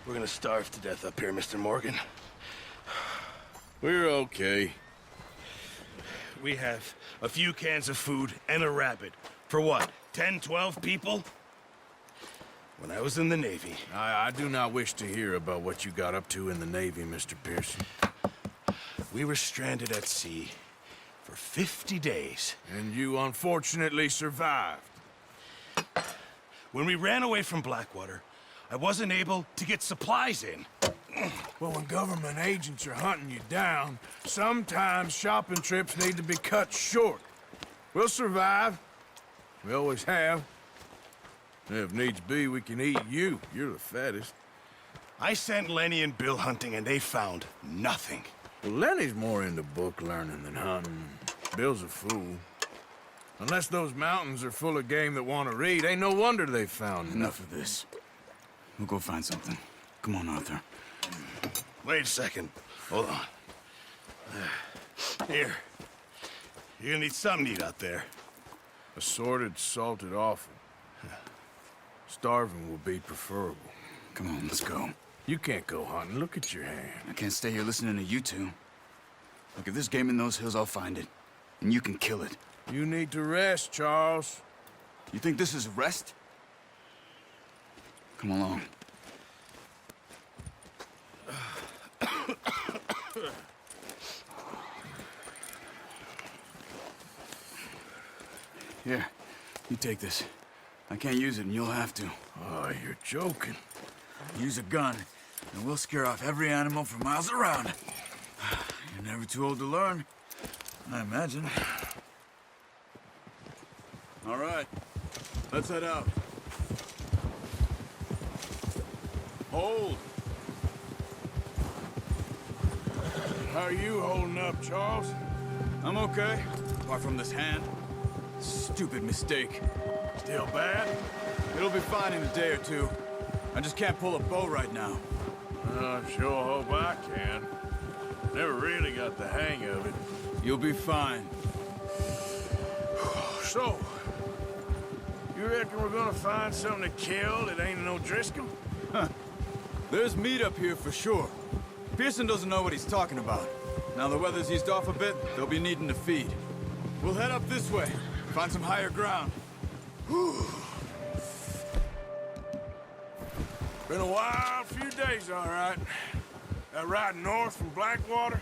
We're gonna starve to death up here, Mr. Morgan. We're okay. We have a few cans of food and a rabbit. For what, 10, 12 people? When I was in the Navy... I do not wish to hear about what you got up to in the Navy, Mr. Pearson. We were stranded at sea for 50 days. And you unfortunately survived. When we ran away from Blackwater, I wasn't able to get supplies in. Well, when government agents are hunting you down, sometimes shopping trips need to be cut short. We'll survive. We always have. If needs be, we can eat you. You're the fattest. I sent Lenny and Bill hunting, and they found nothing. Well, Lenny's more into book learning than hunting. Bill's a fool. Unless those mountains are full of game that want to read, ain't no wonder they found Enough of this. We'll go find something. Come on, Arthur. Wait a second. Hold on. Here. You're gonna need something to eat out there. Assorted, salted offal. Starving will be preferable. Come on, let's go. You can't go hunting. Look at your hand. I can't stay here listening to you two. Look, if there's game in those hills, I'll find it. And you can kill it. You need to rest, Charles. You think this is rest? Come along. Here, you take this. I can't use it, and you'll have to. Oh, you're joking. Use a gun, and we'll scare off every animal for miles around. You're never too old to learn, I imagine. All right, let's head out. Hold. How are you holding up, Charles? I'm okay, apart from this hand. Stupid mistake. Still bad? It'll be fine in a day or two. I just can't pull a bow right now. I sure hope I can. Never really got the hang of it. You'll be fine. So, you reckon we're gonna find something to kill that ain't no Driscoll? There's meat up here for sure. Pearson doesn't know what he's talking about. Now the weather's eased off a bit, they'll be needing to feed. We'll head up this way, find some higher ground. Been a wild few days, all right. That ride north from Blackwater,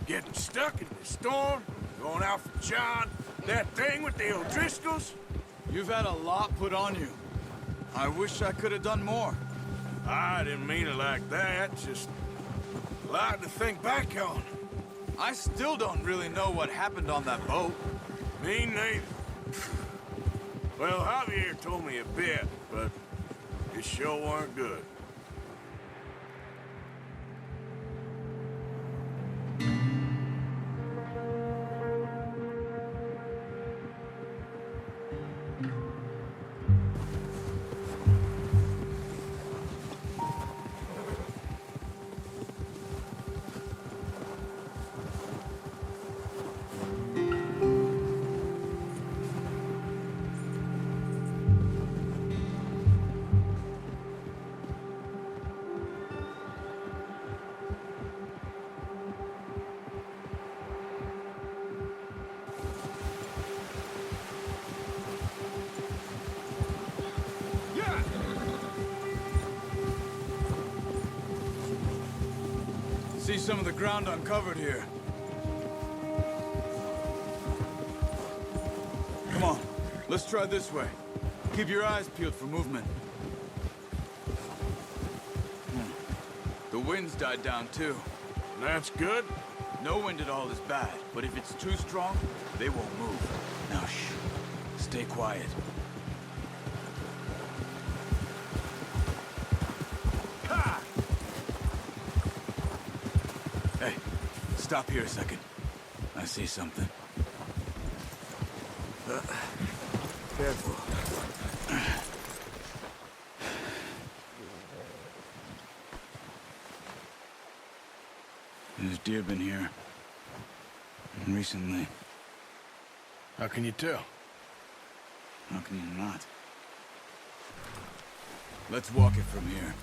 getting stuck in the storm, going out for John, that thing with the O'Driscolls. You've had a lot put on you. I wish I could have done more. I didn't mean it like that, just a lot to think back on. I still don't really know what happened on that boat. Me neither. Well, Javier told me a bit, but it sure weren't good. See some of the ground uncovered here. Come on, let's try this way. Keep your eyes peeled for movement. The wind's died down too. That's good. No wind at all is bad, but if it's too strong, they won't move. Now shh, stay quiet. Hey, stop here a second. I see something. Careful. There's deer been here. Recently. How can you tell? How can you not? Let's walk it from here.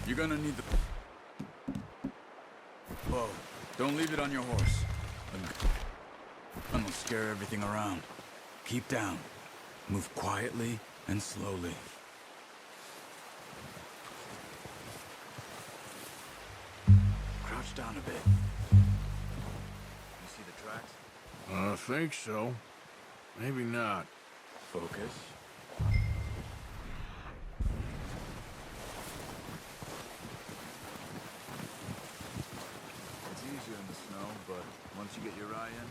You're gonna need the bow. Don't leave it on your horse. The gun will scare everything around. Keep down. Move quietly and slowly. Crouch down a bit. You see the tracks? I think so. Maybe not. Focus. It's easier in the snow, but once you get your eye in,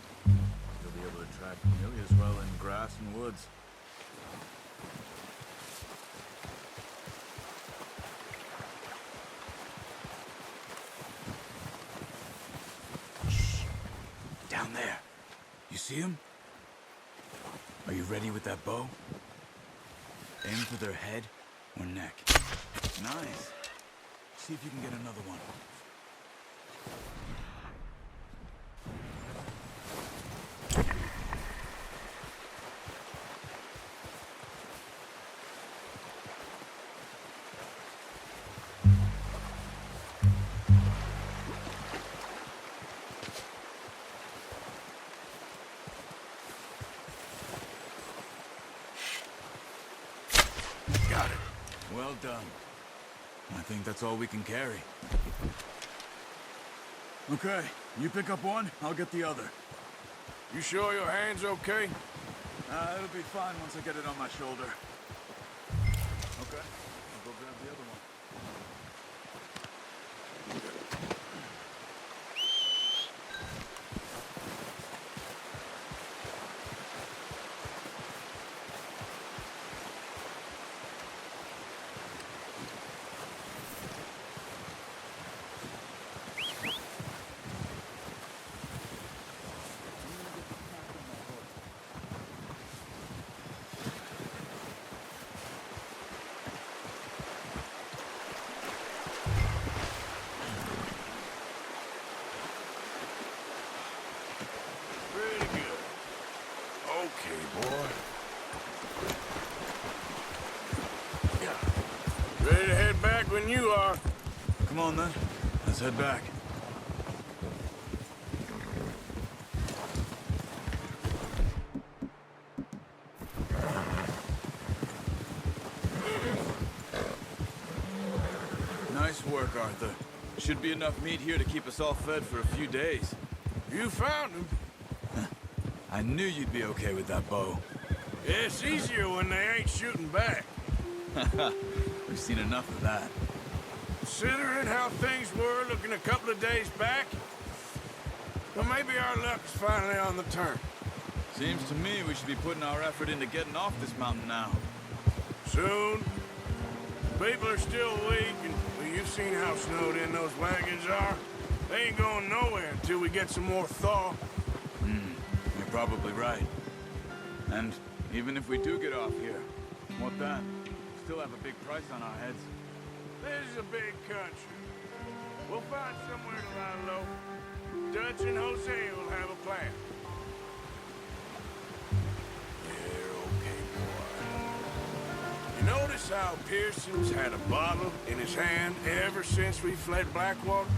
you'll be able to track nearly as well in grass and woods. Shh. Down there. You see him? Are you ready with that bow? Aim for their head or neck. Nice. See if you can get another one. Got it. Well done. I think that's all we can carry. Okay, you pick up one, I'll get the other. You sure your hand's okay? It'll be fine once I get it on my shoulder. Okay, I'll go grab the other one. Pretty good. Okay, boy. Yeah. Ready to head back when you are. Come on then, let's head back. Nice work, Arthur. Should be enough meat here to keep us all fed for a few days. You found him. I knew you'd be okay with that bow. It's easier when they ain't shooting back. We've seen enough of that. Considering how things were looking a couple of days back, well, maybe our luck's finally on the turn. Seems to me we should be putting our effort into getting off this mountain now. Soon. People are still weak, and well, you've seen how snowed in those wagons are. They ain't going nowhere until we get some more thaw. You're probably right. And even if we do get off here, what then? Still have a big price on our heads. This is a big country. We'll find somewhere to lie low. Dutch and Jose will have a plan. They're okay, boy. You notice how Pearson's had a bottle in his hand ever since we fled Blackwater?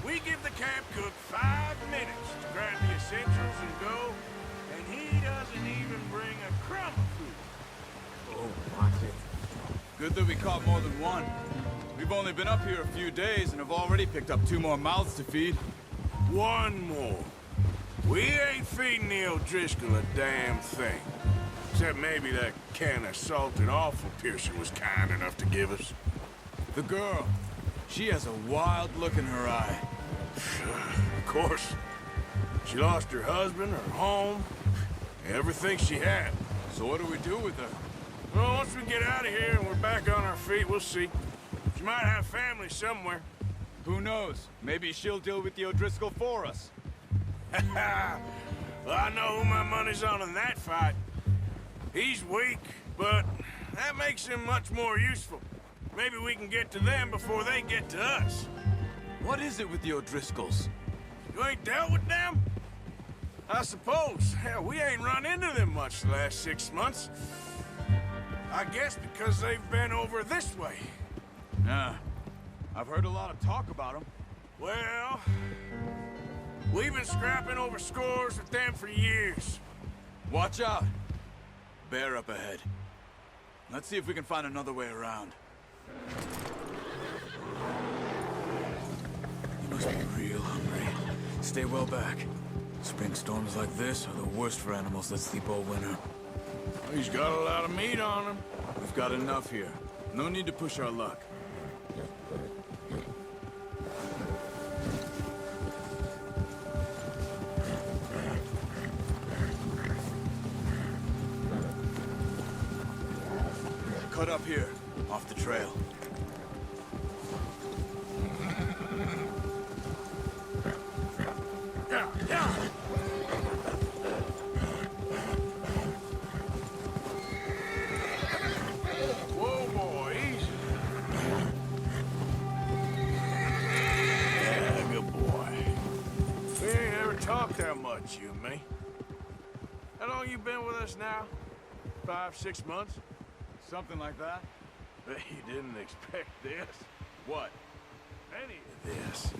We give the camp cook 5 minutes to grab the essentials and go, and he doesn't even bring a crumb of food. Oh, watch it. Good that we caught more than one. We've only been up here a few days and have already picked up 2 more mouths to feed. One more. We ain't feeding the O'Driscoll a damn thing. Except maybe that can of salted offal Pearson was kind enough to give us. The girl. She has a wild look in her eye. Of course. She lost her husband, her home, everything she had. So what do we do with her? Well, once we get out of here and we're back on our feet, we'll see. She might have family somewhere. Who knows? Maybe she'll deal with the O'Driscoll for us. Well, I know who my money's on in that fight. He's weak, but that makes him much more useful. Maybe we can get to them before they get to us. What is it with the O'Driscolls? You ain't dealt with them? I suppose. Hell, we ain't run into them much the last 6 months. I guess because they've been over this way. Ah, I've heard a lot of talk about them. Well, we've been scrapping over scores with them for years. Watch out. Bear up ahead. Let's see if we can find another way around. You must be real hungry. Stay well back. Spring storms like this are the worst for animals that sleep all winter. He's got a lot of meat on him. We've got enough here. No need to push our luck. Cut up here, off the trail. Yeah. Whoa, boy, easy. Yeah, good boy. We ain't ever talked that much, you and me. How long you been with us now? 5, 6 months? Something like that? Bet you didn't expect this. What? Any of this.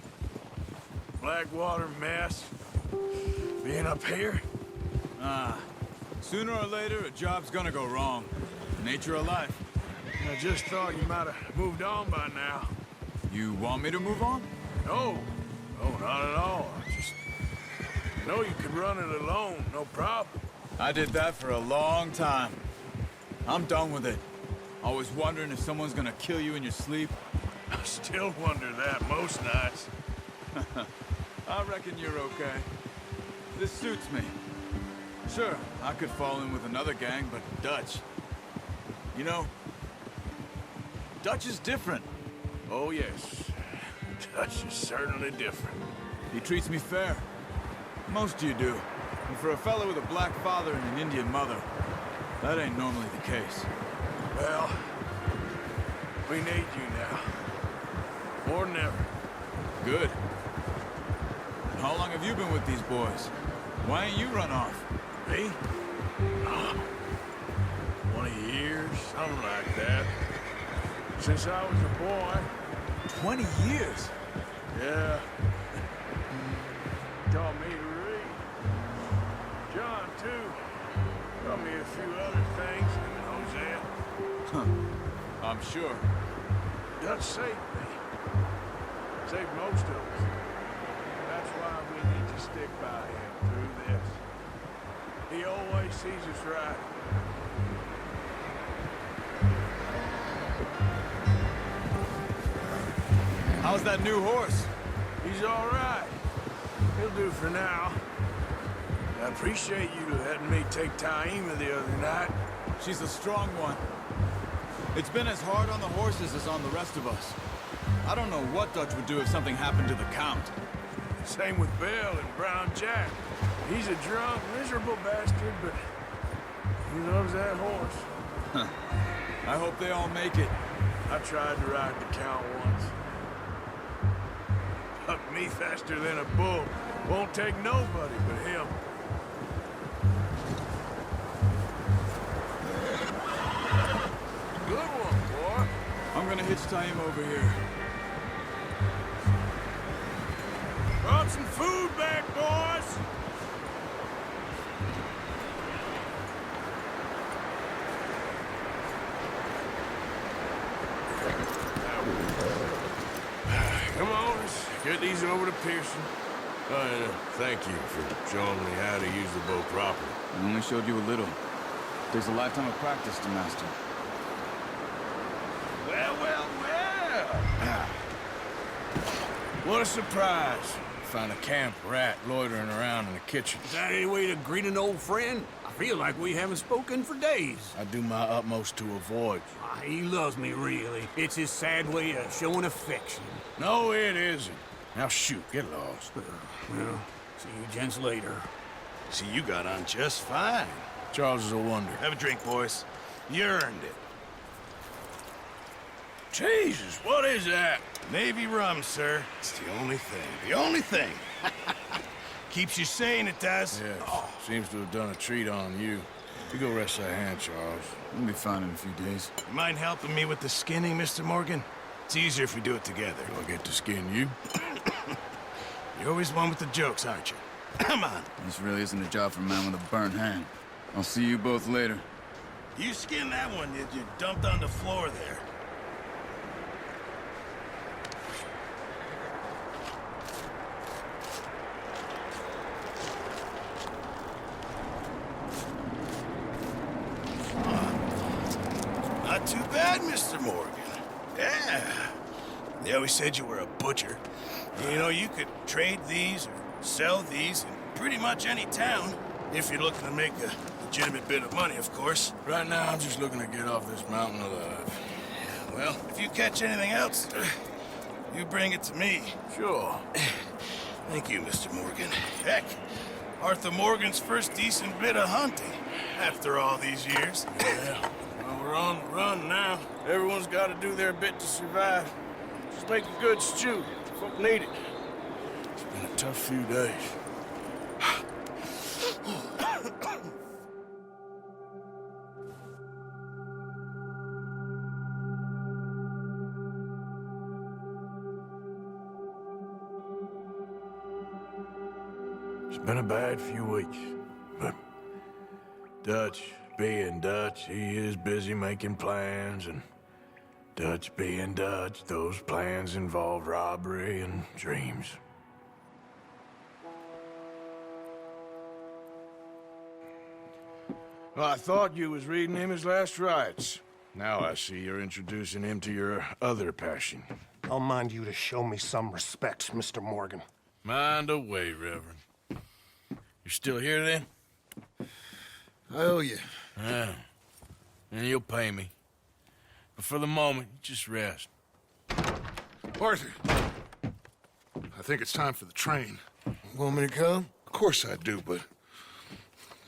Blackwater mess. Being up here? Sooner or later, a job's gonna go wrong. Nature of life. I just thought you might have moved on by now. You want me to move on? No. No, not at all. I just know you could run it alone, no problem. I did that for a long time. I'm done with it. Always wondering if someone's gonna kill you in your sleep. I still wonder that most nights. I reckon you're okay. This suits me. Sure, I could fall in with another gang, but Dutch... You know, Dutch is different. Oh, yes. Dutch is certainly different. He treats me fair. Most of you do. And for a fella with a black father and an Indian mother, that ain't normally the case. Well, we need you now. More than ever. Good. And how long have you been with these boys? Why ain't you run off? Me? 20 years, something like that. Since I was a boy. 20 years? Yeah. Taught me to read. John, too. Taught me a few other things, and Hosea. Huh. I'm sure. Dutch saved me. Saved most of us. That's why we need to stick by him through this. He always sees us right. How's that new horse? He's all right. He'll do for now. I appreciate you letting me take Taima the other night. She's a strong one. It's been as hard on the horses as on the rest of us. I don't know what Dutch would do if something happened to the Count. Same with Bill and Brown Jack. He's a drunk, miserable bastard, but he loves that horse. Huh. I hope they all make it. I tried to ride the Count once. Bucked me faster than a bull. Won't take nobody but him. Good one, boy. I'm gonna hitch Taima over here. Brought some food back, boys. Come on, let's get these over to Pearson. Thank you for showing me how to use the bow properly. I only showed you a little. Takes a lifetime of practice to master. Well, well, well. What a surprise. Find a camp rat loitering around in the kitchen. Is that any way to greet an old friend? I feel like we haven't spoken for days. I do my utmost to avoid you. He loves me, really. It's his sad way of showing affection. No, it isn't. Now shoot, get lost. Well, see you gents later. See, you got on just fine. Charles is a wonder. Have a drink, boys. You earned it. Jesus, what is that? Navy rum, sir. It's the only thing. The only thing. Keeps you sane, it does. Yes, seems to have done a treat on you. You go rest that hand, Charles. We'll be fine in a few days. You mind helping me with the skinning, Mr. Morgan? It's easier if we do it together. Do I get to skin you? You're always one with the jokes, aren't you? Come on. This really isn't a job for a man with a burnt hand. I'll see you both later. You skinned that one that you dumped on the floor there. Not too bad, Mr. Morgan. Yeah. They always said you were a butcher. You know, you could trade these or sell these in pretty much any town, if you're looking to make a legitimate bit of money, of course. Right now, I'm just looking to get off this mountain alive. Well, if you catch anything else, you bring it to me. Sure. Thank you, Mr. Morgan. Heck, Arthur Morgan's first decent bit of hunting after all these years. Yeah. Well, we're on the run now. Everyone's got to do their bit to survive. Just make a good stew. Folk need it. It's been a tough few days. It's been a bad few weeks, but Dutch being Dutch, he is busy making plans, and Dutch being Dutch, those plans involve robbery and dreams. Well, I thought you was reading him his last rites. Now I see you're introducing him to your other passion. I'll mind you to show me some respect, Mr. Morgan. Mind away, Reverend. You still here, then? I owe you. Yeah. And you'll pay me. But for the moment, just rest. Arthur, I think it's time for the train. Want me to come? Of course I do, but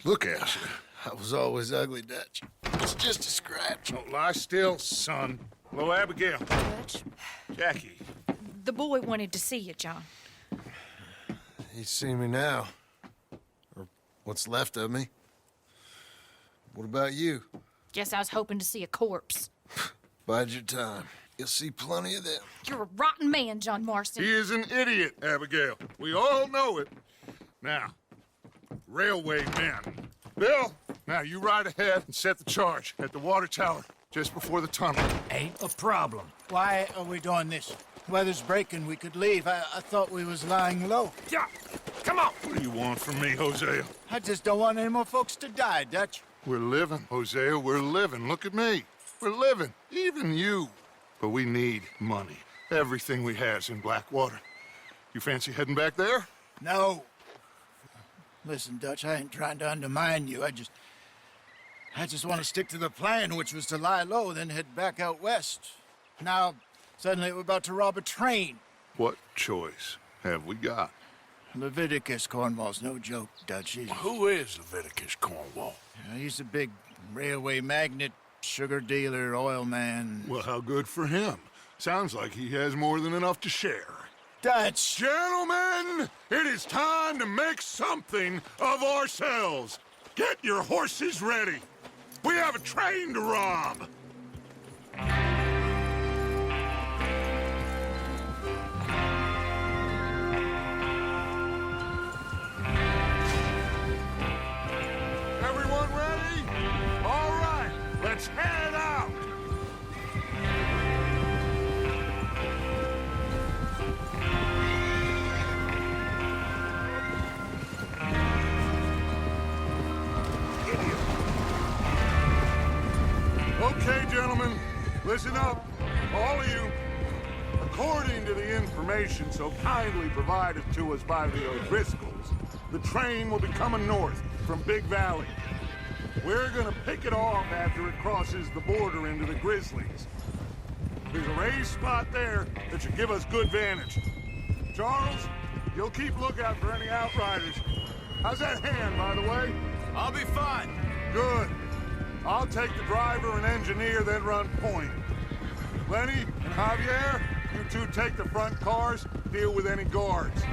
look at you. I was always ugly, Dutch. It's just a scratch. Don't lie still, son. Hello, Abigail. Dutch, Jackie. the boy wanted to see you, John. He's seen me now. Or what's left of me. What about you? Guess I was hoping to see a corpse. Bide your time. You'll see plenty of them. You're a rotten man, John Marston. He is an idiot, Abigail. We all know it. Now, railway men. Bill, now you ride ahead and set the charge at the water tower just before the tunnel. Ain't a problem. Why are we doing this? Weather's breaking. We could leave. I thought we was lying low. Yeah, come on. What do you want from me, Hosea? I just don't want any more folks to die, Dutch. We're living, Hosea. We're living. Look at me. We're living. Even you. But we need money. Everything we has in Blackwater. You fancy heading back there? No. Listen, Dutch, I ain't trying to undermine you. I just want to stick to the plan, which was to lie low, then head back out west. Now, suddenly we're about to rob a train. What choice have we got? Leviticus Cornwall's no joke, Dutch. Who is Leviticus Cornwall? He's a big railway magnate, sugar dealer, oil man. Well, how good for him. Sounds like he has more than enough to share. Dutch! Gentlemen, it is time to make something of ourselves. Get your horses ready. We have a train to rob. Everyone ready? All right, let's head out. Okay, gentlemen, listen up, all of you. According to the information so kindly provided to us by the O'Driscolls, the train will be coming north from Big Valley. We're gonna pick it off after it crosses the border into the Grizzlies. There's a raised spot there that should give us good vantage. Charles, you'll keep lookout for any outriders. How's that hand, by the way? I'll be fine. Good. I'll take the driver and engineer, then run point. Lenny and Javier, you two take the front cars, deal with any guards.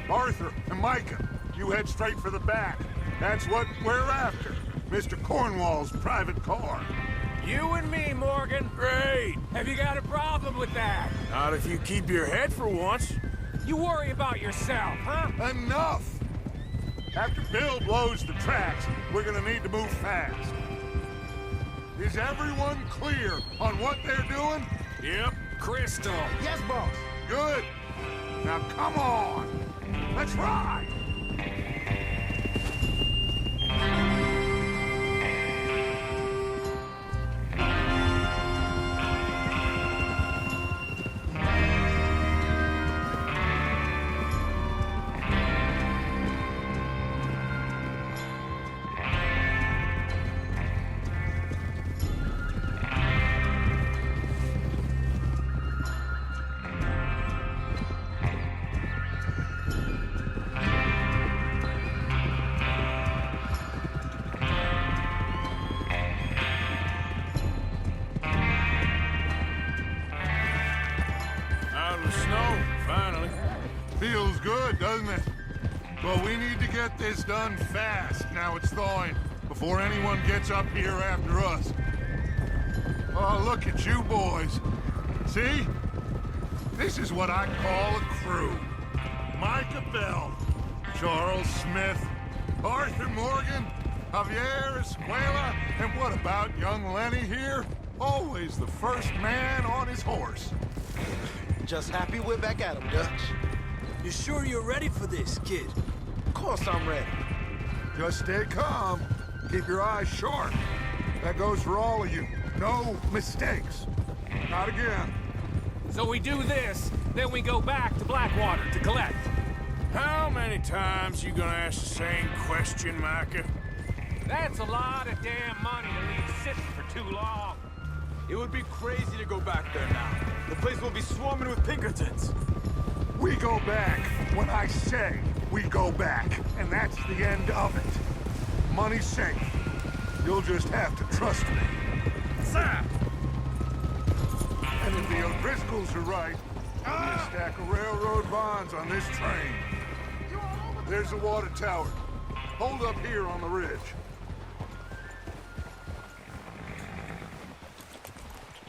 Arthur and Micah, you head straight for the back. That's what we're after. Mr. Cornwall's private car. You and me, Morgan. Great! Have you got a problem with with that. Not if you keep your head for once. You worry about yourself, huh? Enough! After Bill blows the tracks, we're gonna need to move fast. Is everyone clear on what they're doing? Yep. Crystal. Yes, boss. Good. Now come on. Let's ride. Out of the snow, finally. Feels good, doesn't it? Well, we need to get this done fast. Now it's thawing, before anyone gets up here after us. Oh, look at you boys. See? This is what I call a crew. Micah Bell, Charles Smith, Arthur Morgan, Javier Escuela, and what about young Lenny here? Always the first man on his horse. Just happy we're back at him, Dutch. You sure you're ready for this, kid? Of course I'm ready. Just stay calm. Keep your eyes sharp. That goes for all of you. No mistakes. Not again. So we do this, then we go back to Blackwater to collect. How many times you gonna ask the same question, Micah? That's a lot of damn money to leave sitting for too long. It would be crazy to go back there now. The place will be swarming with Pinkertons. We go back when I say we go back, and that's the end of it. Money's safe. You'll just have to trust me. Sir! And if the O'Driscolls are right, there'll be a stack of railroad bonds on this train. There's the water tower. Hold up here on the ridge.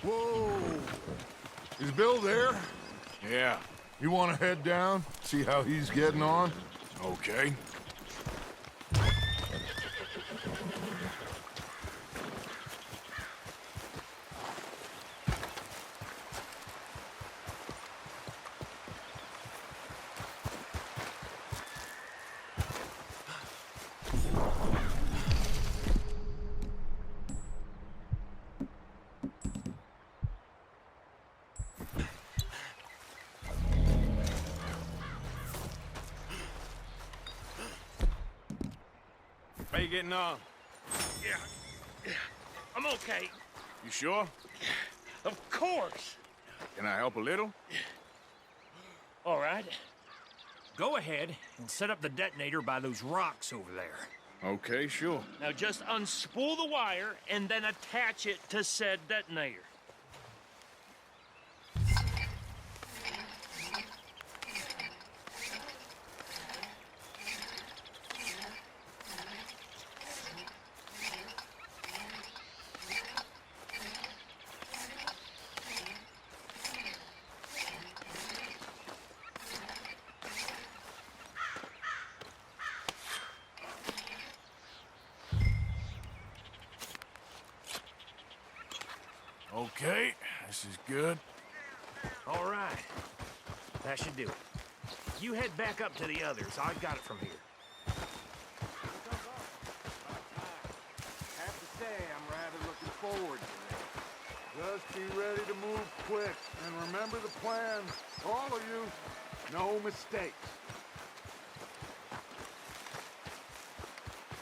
Whoa! Is Bill there? Yeah. You want to head down, see how he's getting on? Okay. How you getting on? Yeah. I'm okay. You sure? Of course. Can I help a little? All right. Go ahead and set up the detonator by those rocks over there. Okay, sure. Now just unspool the wire and then attach it to said detonator. Okay, this is good. All right. That should do it. You head back up to the others. I've got it from here. Have to say, I'm rather looking forward to this. Just be ready to move quick, and remember the plan. All of you, no mistakes.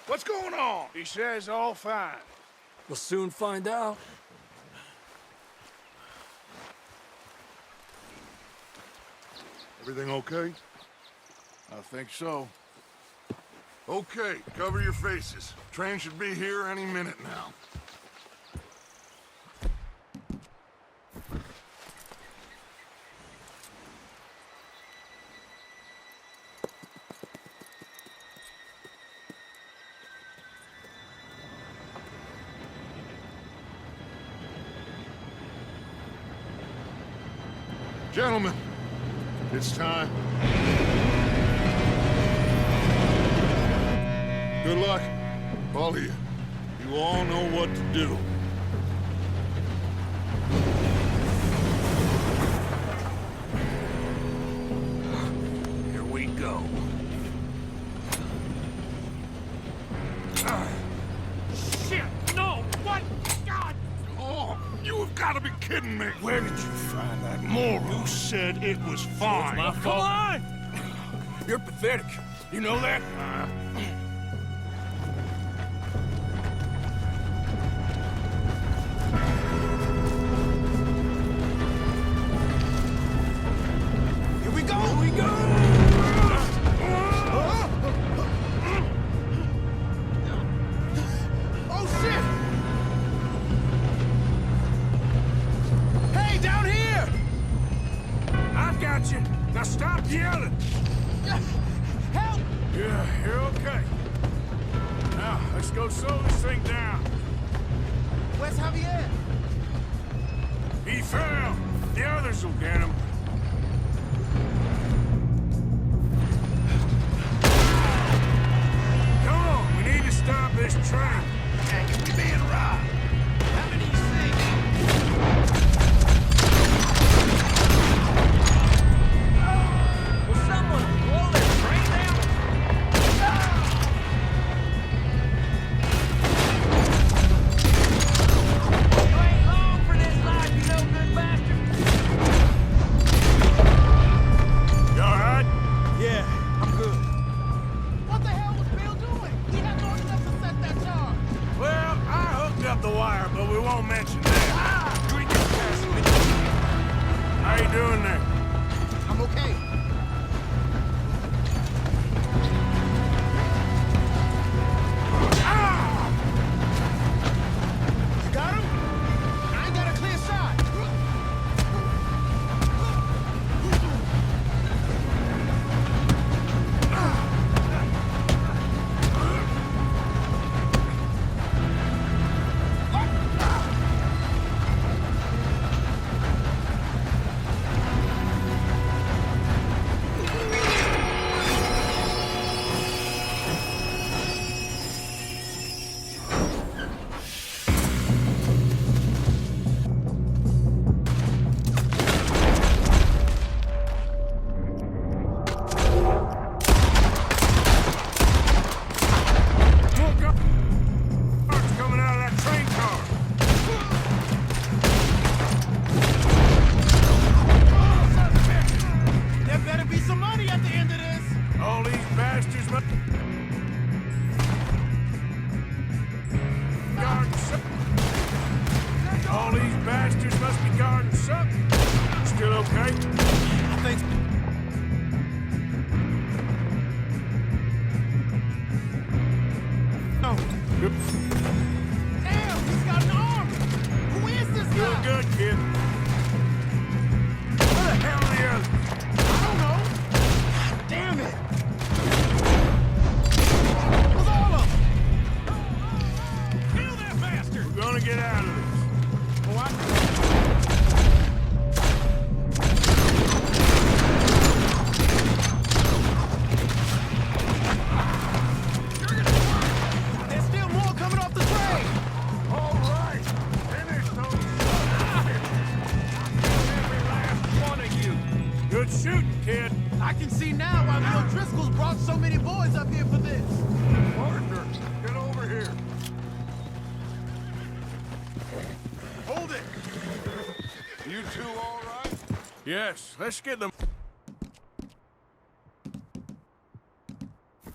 What's going on? He says all fine. We'll soon find out. Everything okay? I think so. Okay, cover your faces. Train should be here any minute now. Gentlemen, it's time. Good luck, all of you. You all know what to do. Here we go. Shit! No! What? God! Oh, you have got to be kidding me. Where did you find that moron? You said it was fine. My fault. Come on! You're pathetic. You know that? Here we go! Here we go! Oh, shit! Hey, down here! I've got you. Now stop yelling. Help! Yeah, you're okay. Now, let's go slow this thing down. Where's Javier? He fell. The others will get him. Come on, we need to stop this train. We're being robbed. How many you see? Will someone blow their train down? You ain't long for this life, you no good bastard. You all right? Yeah, I'm good. What the hell was Bill doing? He had no enough to set that charge. Well, I hooked up the wire, but we won't mention that. You ain't get past me. How you doing there? I'm okay. You got him? I ain't got a clear shot. Look up! It's coming out of that train car. There better be some money at the end of this. All these bastards must... guarding something. All these bastards must be guarding something. Still okay? Thanks. No. Good. Damn, he's got an arm. Who is this guy? Doing good, kid. Where the hell are the others? I don't know. Damn it. Where's all of them? Kill that bastard! We're gonna get out of this. Oh, I know. There's still more coming off the train. All right, finish those. Every last one of you! Good shooting, kid. I can see now why the O'Driscolls brought so many boys up here for this. Partner, get over here. Hold it. You two all right? Yes, let's get them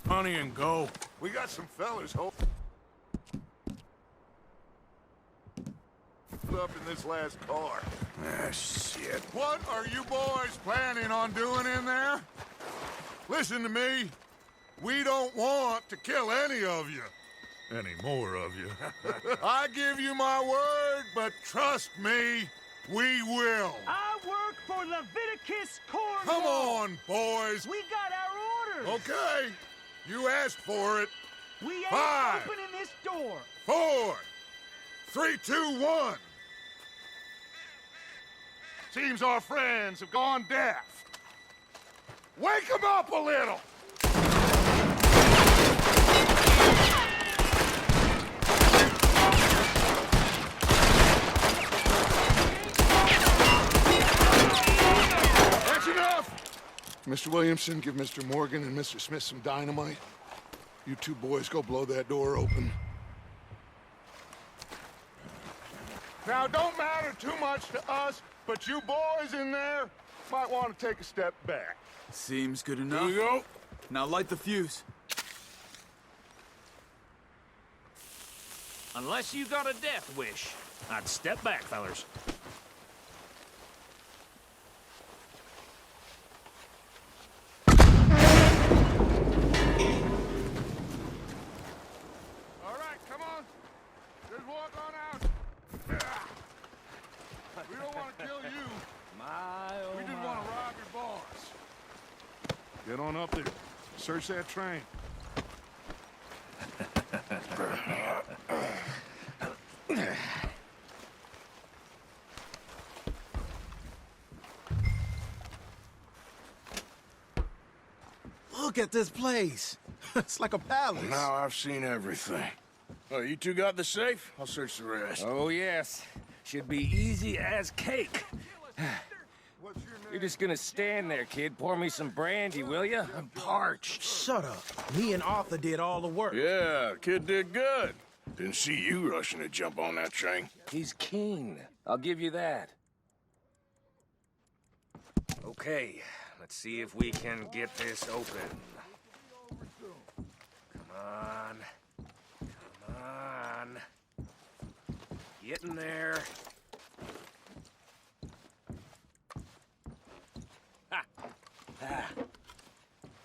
money and go. We got some fellas up in this last car. Ah, shit. What are you boys planning on doing in there? Listen to me. We don't want to kill any of you. Any more of you. I give you my word, but trust me, we will. I work for Leviticus Cornwall. Come on, boys. We got our orders. Okay. You asked for it. We ain't 5, opening this door. 4, 3, 2, 1. Seems our friends have gone deaf. Wake them up a little! That's enough! Mr. Williamson, give Mr. Morgan and Mr. Smith some dynamite. You two boys go blow that door open. Now, don't matter too much to us, but you boys in there might want to take a step back. Seems good enough. Here we go. Now light the fuse. Unless you got a death wish, I'd step back, fellers. All right, come on. Just walk on out. We don't want to kill you. We just want to rob your boss. Get on up there. Search that train. Look at this place. It's like a palace. Now I've seen everything. Oh, you two got the safe? I'll search the rest. Oh, yes. Should be easy as cake. What's your name? You're just gonna stand there, kid. Pour me some brandy, will ya? I'm parched. Shut up. Me and Arthur did all the work. Yeah, kid did good. Didn't see you rushing to jump on that train. He's keen. I'll give you that. Okay, let's see if we can get this open. Come on. Come on. Get in there. Ha! Ah.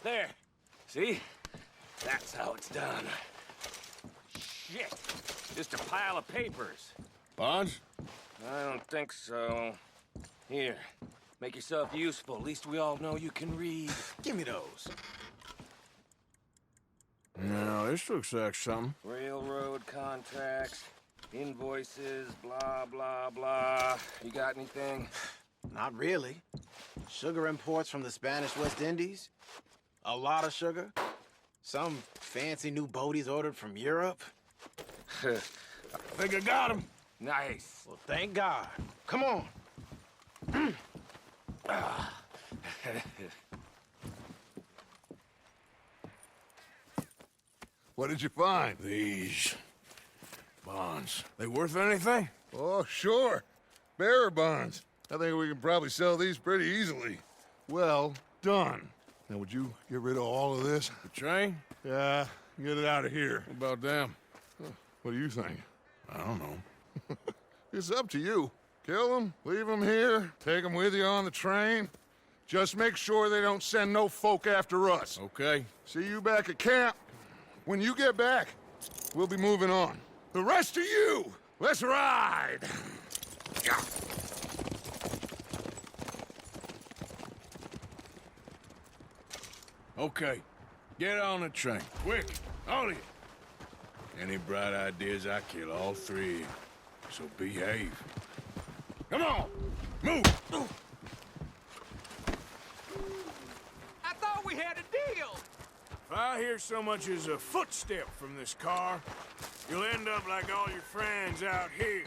There. See? That's how it's done. Shit. Just a pile of papers. Bonds? I don't think so. Here. Make yourself useful. At least we all know you can read. Give me those. No, this looks like something. Railroad contracts, invoices, blah, blah, blah. You got anything? Not really. Sugar imports from the Spanish West Indies. A lot of sugar. Some fancy new boaties ordered from Europe. I think I got him. Nice. Well, thank God. Come on. What did you find? These bonds. They worth anything? Oh, sure. Bearer bonds. I think we can probably sell these pretty easily. Well done. Now, would you get rid of all of this? The train? Yeah, get it out of here. What about them? What do you think? I don't know. It's up to you. Kill them, leave them here, take them with you on the train. Just make sure they don't send no folk after us. Okay. See you back at camp. When you get back, we'll be moving on. The rest of you, let's ride! Okay. Get on the train. Quick. All of you. Any bright ideas, I kill all three of you. So behave. Come on! Move! I thought we had a deal. If I hear so much as a footstep from this car, you'll end up like all your friends out here.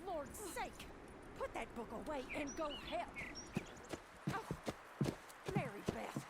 Lord's sake! Put that book away and go help. Oh, Mary Beth.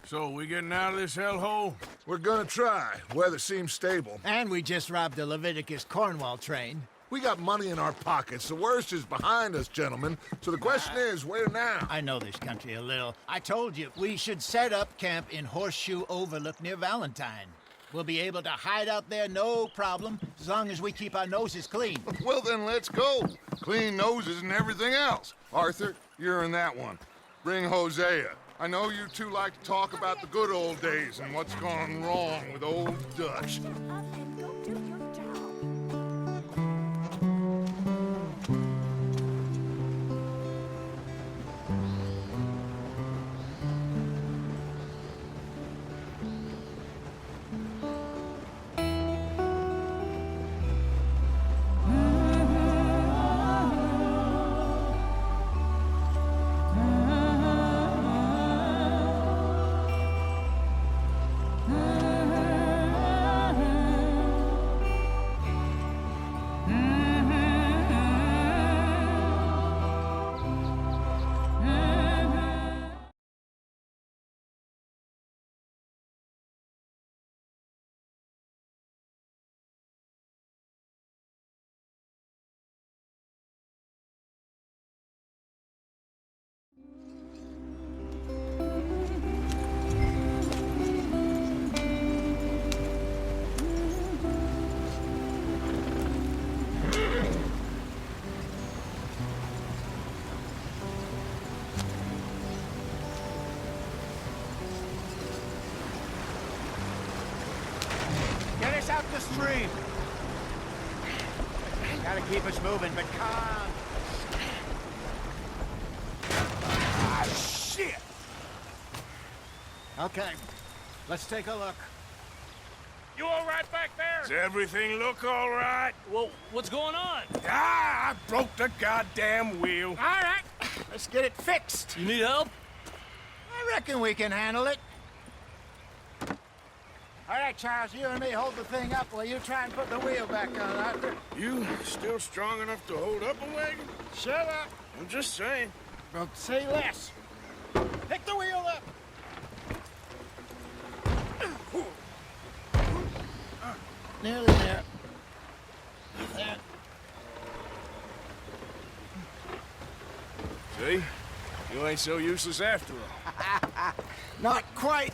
So, we getting out of this hellhole? We're gonna try. Weather seems stable. And we just robbed the Leviticus Cornwall train. We got money in our pockets. The worst is behind us, gentlemen. So the question is, where now? I know this country a little. I told you, we should set up camp in Horseshoe Overlook near Valentine. We'll be able to hide out there, no problem, as long as we keep our noses clean. Well, then let's go. Clean noses and everything else. Arthur, you're in that one. Bring Hosea. I know you two like to talk about the good old days and what's gone wrong with old Dutch. Up and go do your job. Get us out the stream. Gotta keep us moving, but calm. Ah, shit! Okay, let's take a look. You all right back there? Does everything look all right? Well, what's going on? Ah, I broke the goddamn wheel. All right, let's get it fixed. You need help? I reckon we can handle it. All right, Charles, you and me hold the thing up while you try and put the wheel back on, Arthur. You still strong enough to hold up a wagon? Shut up. I'm just saying. Well, say less. Pick the wheel up. Nearly there. There. See? You ain't so useless after all. Not quite.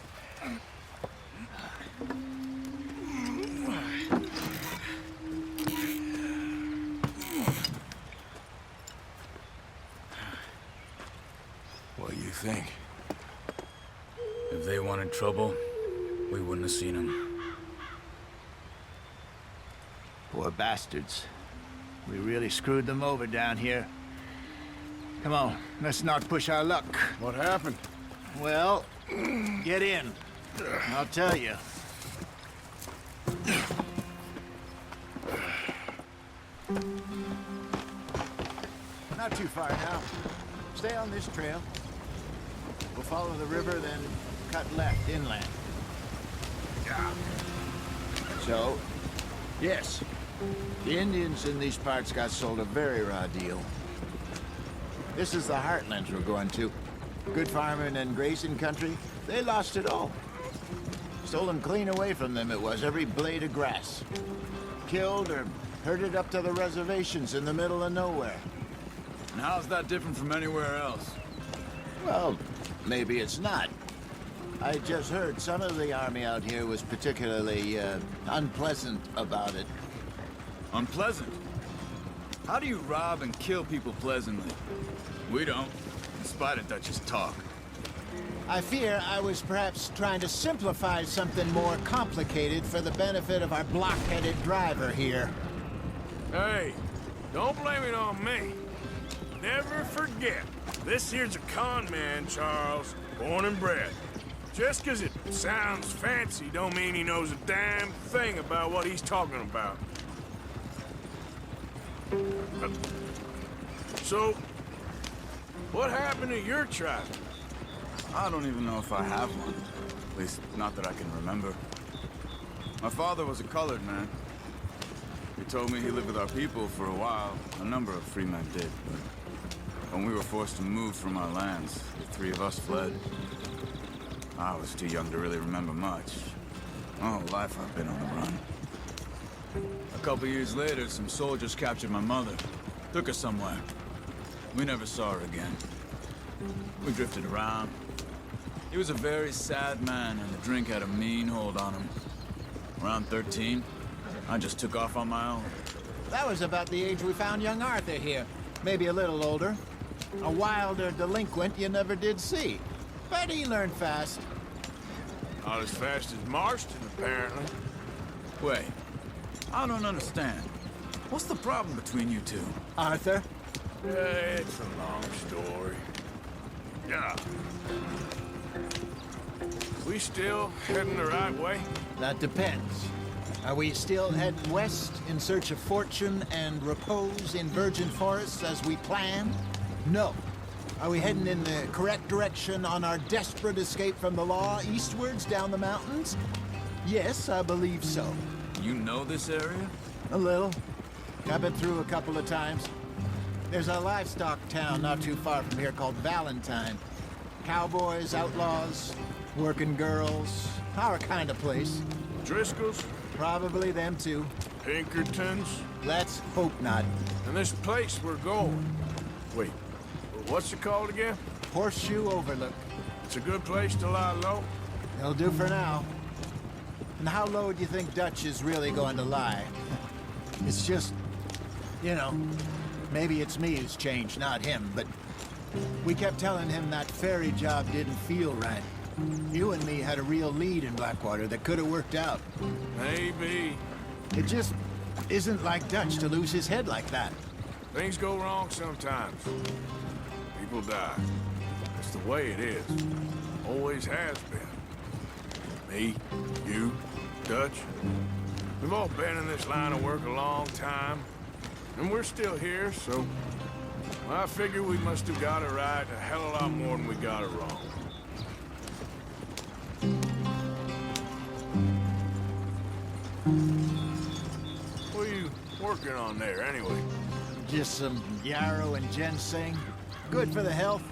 What do you think? If they wanted trouble, we wouldn't have seen them. Poor bastards. We really screwed them over down here. Come on, let's not push our luck. What happened? Well, get in. I'll tell you. Not too far now. Stay on this trail. We'll follow the river, then cut left inland. So, yes, the Indians in these parts got sold a very raw deal. This is the heartlands we're going to. Good farming and grazing country, they lost it all. Stolen clean away from them it was, every blade of grass. Killed or herded up to the reservations in the middle of nowhere. And how's that different from anywhere else? Well, maybe it's not. I just heard some of the army out here was particularly, unpleasant about it. Unpleasant? How do you rob and kill people pleasantly? We don't, in spite of Dutch's talk. I fear I was perhaps trying to simplify something more complicated for the benefit of our block-headed driver here. Hey, don't blame it on me. Never forget, this here's a con man, Charles, born and bred. Just 'cause it sounds fancy don't mean he knows a damn thing about what he's talking about. So, what happened to your tribe? I don't even know if I have one. At least, not that I can remember. My father was a colored man. He told me he lived with our people for a while. A number of free men did, but when we were forced to move from our lands, the three of us fled. I was too young to really remember much. My whole life I've been on the run. A couple years later, some soldiers captured my mother. Took her somewhere. We never saw her again. We drifted around. He was a very sad man, and the drink had a mean hold on him. Around 13, I just took off on my own. That was about the age we found young Arthur here. Maybe a little older. A wilder delinquent you never did see. But he learned fast. Not as fast as Marston, apparently. Wait, I don't understand. What's the problem between you two? Arthur? It's a long story. Yeah. We still heading the right way? That depends. Are we still heading west in search of fortune and repose in virgin forests as we planned? No. Are we heading in the correct direction on our desperate escape from the law eastwards down the mountains? Yes, I believe so. You know this area? A little. I've been through a couple of times. There's a livestock town not too far from here called Valentine. Cowboys, outlaws, working girls, our kind of place. Driscoll's? Probably them too. Pinkertons? Let's hope not. And this place we're going. Wait, what's it called again? Horseshoe Overlook. It's a good place to lie low? It'll do for now. And how low do you think Dutch is really going to lie? It's just, you know, maybe it's me who's changed, not him, but we kept telling him that ferry job didn't feel right. You and me had a real lead in Blackwater that could have worked out. Maybe. It just isn't like Dutch to lose his head like that. Things go wrong sometimes. People die. It's the way it is. Always has been. Me, you, Dutch. We've all been in this line of work a long time. And we're still here, so I figure we must have got it right a hell of a lot more than we got it wrong. What are you working on there, anyway? Just some yarrow and ginseng. Good for the health.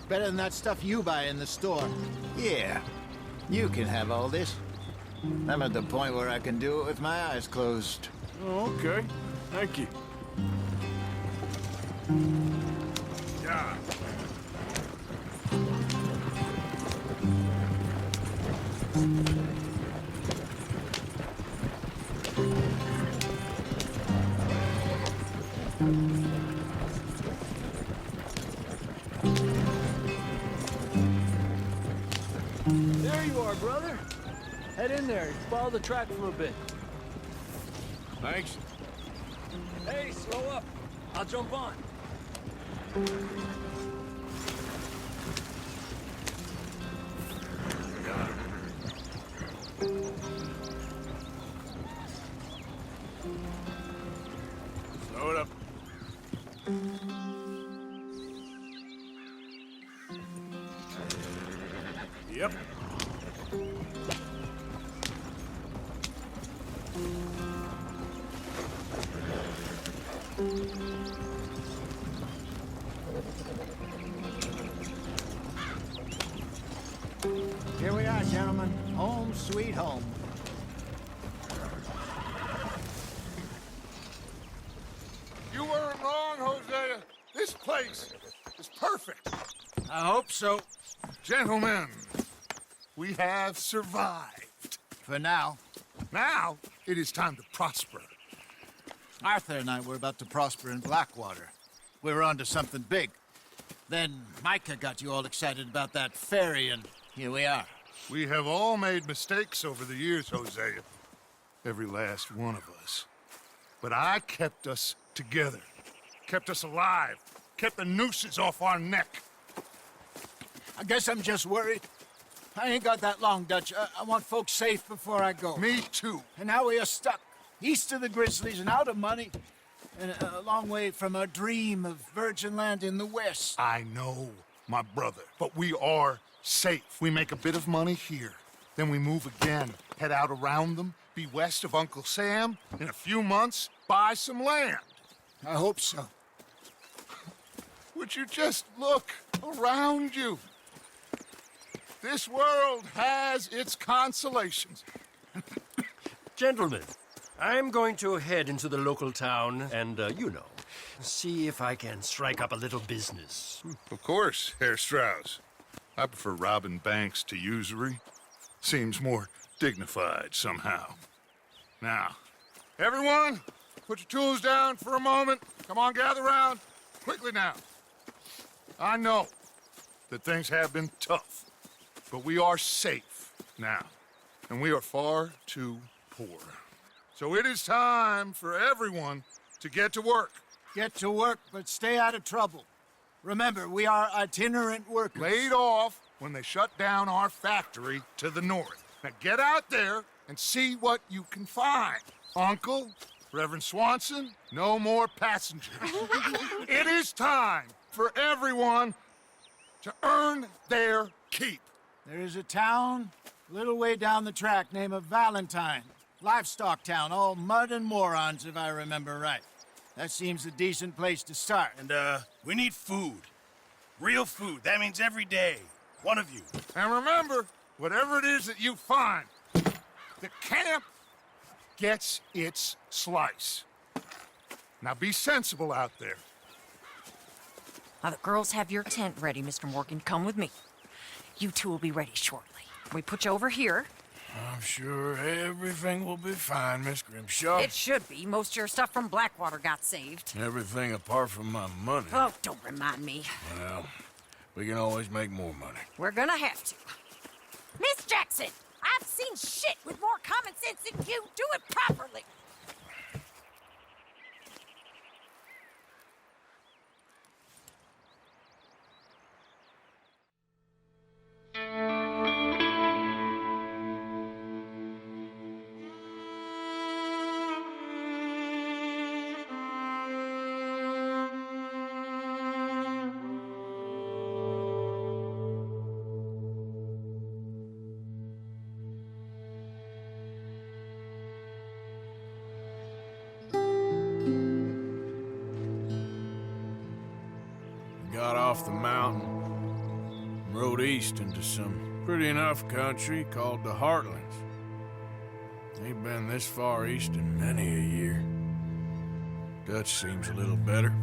Better than that stuff you buy in the store. Yeah, you can have all this. I'm at the point where I can do it with my eyes closed. Oh, okay. Thank you. Yeah. There you are, brother. Head in there. Follow the track for a bit. Thanks. Hey, slow up. I'll jump on. Slow it up. Yep. Here we are, gentlemen. Home sweet home. You weren't wrong, Hosea. This place is perfect. I hope so. Gentlemen, we have survived. For now. Now, it is time to prosper. Arthur and I were about to prosper in Blackwater. We were onto something big. Then Micah got you all excited about that ferry, and here we are. We have all made mistakes over the years, Hosea. Every last one of us. But I kept us together. Kept us alive. Kept the nooses off our neck. I guess I'm just worried. I ain't got that long, Dutch. I want folks safe before I go. Me too. And now we are stuck east of the Grizzlies and out of money. And a long way from our dream of virgin land in the west. I know, my brother. But we are safe. We make a bit of money here. Then we move again, head out around them, be west of Uncle Sam. In a few months, buy some land. I hope so. Would you just look around you? This world has its consolations. Gentlemen, I'm going to head into the local town and, see if I can strike up a little business. Of course, Herr Strauss. I prefer robbing banks to usury. Seems more dignified somehow. Now, everyone, put your tools down for a moment. Come on, gather round. Quickly now. I know that things have been tough, but we are safe now, and we are far too poor. So it is time for everyone to get to work. Get to work, but stay out of trouble. Remember, we are itinerant workers. Laid off when they shut down our factory to the north. Now get out there and see what you can find. Uncle, Reverend Swanson, no more passengers. It is time for everyone to earn their keep. There is a town a little way down the track named Valentine. Livestock town, all mud and morons, if I remember right. That seems a decent place to start. And, we need food. Real food. That means every day. One of you. And remember, whatever it is that you find, the camp gets its slice. Now be sensible out there. Now, the girls have your tent ready, Mr. Morgan. Come with me. You two will be ready shortly. We put you over here. I'm sure everything will be fine, Miss Grimshaw. It should be. Most of your stuff from Blackwater got saved. Everything apart from my money. Oh, don't remind me. Well, we can always make more money. We're gonna have to. Miss Jackson, I've seen shit with more common sense than you. Do it properly. Got off the mountain, rode east into some pretty enough country called the Heartlands. Ain't been this far east in many a year. Dutch seems a little better.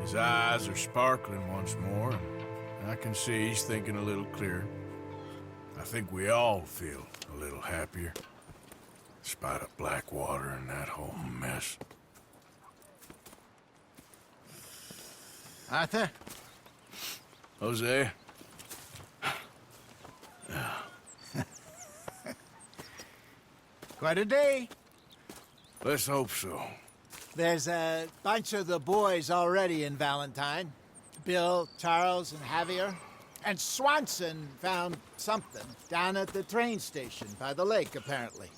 His eyes are sparkling once more, and I can see he's thinking a little clearer. I think we all feel a little happier, in spite of Blackwater and that whole mess. Arthur? Jose? Quite a day. Let's hope so. There's a bunch of the boys already in Valentine. Bill, Charles, and Javier. And Swanson found something down at the train station by the lake, apparently.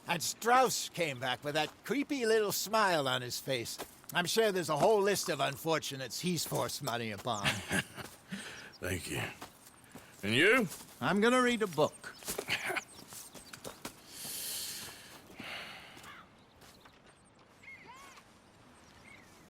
And Strauss came back with that creepy little smile on his face. I'm sure there's a whole list of unfortunates he's forced money upon. Thank you. And you? I'm gonna read a book.